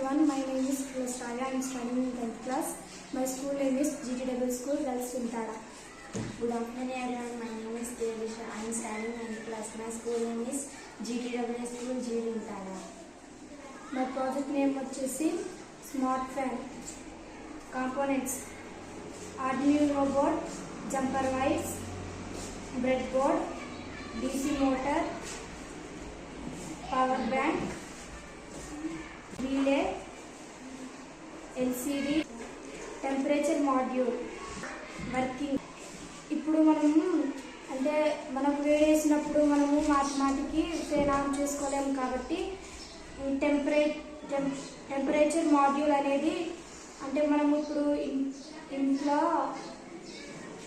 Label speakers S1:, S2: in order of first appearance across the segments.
S1: everyone, my name is Raya. I am studying in 10th class. My school name is GTW School, Girls Vintada.
S2: Good afternoon everyone, my name is Devisha. I am studying in 9th class. My school name is GTW School, G Vintada.
S1: My project name vachesi Smart Fan. Components: Arduino board, jumper wires, breadboard, DC motor, power bank, relay, LCD, temperature module working. ఇప్పుడు మనము అంటే మనకు వేడేసినప్పుడు మనము మాటికి fan on చేసుకోలేము కాబట్టి temperature module అనేది అంటే మనము ఇప్పుడు ఇంట్లో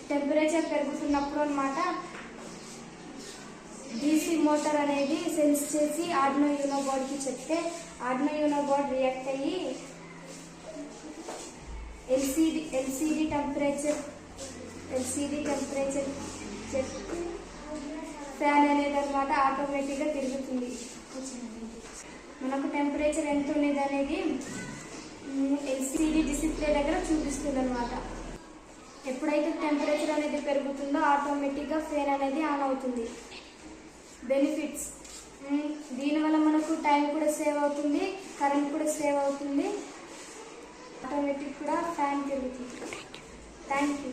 S1: టెంపరేచర్ పెరుగుతున్నప్పుడు అన్నమాట డీసీ మోటార్ అనేది సెన్స్ చేసి ఆర్డినో యూనో బోర్డ్కి చెప్తే ఆర్డినో యూనో బోర్డ్ రియాక్ట్ అయ్యి ఎల్సిడి టెంపరేచర్ ఫ్యాన్ అనేది అనమాట ఆటోమేటిక్గా తిరుగుతుంది. మనకు టెంపరేచర్ ఎంత ఉన్నది అనేది ఎల్సిడి డిస్ప్లే దగ్గర చూపిస్తుంది అనమాట. ఎప్పుడైతే టెంపరేచర్ అనేది పెరుగుతుందో ఆటోమేటిక్గా ఫ్యాన్ అనేది ఆన్ అవుతుంది. బెనిఫిట్స్: దీనివల్ల మనకు టైం కూడా సేవ్ అవుతుంది, కరెంట్ కూడా సేవ్ అవుతుంది, ఆటోమేటిక్ కూడా ఫ్యాన్ తిరుగుతుంది. Thank you.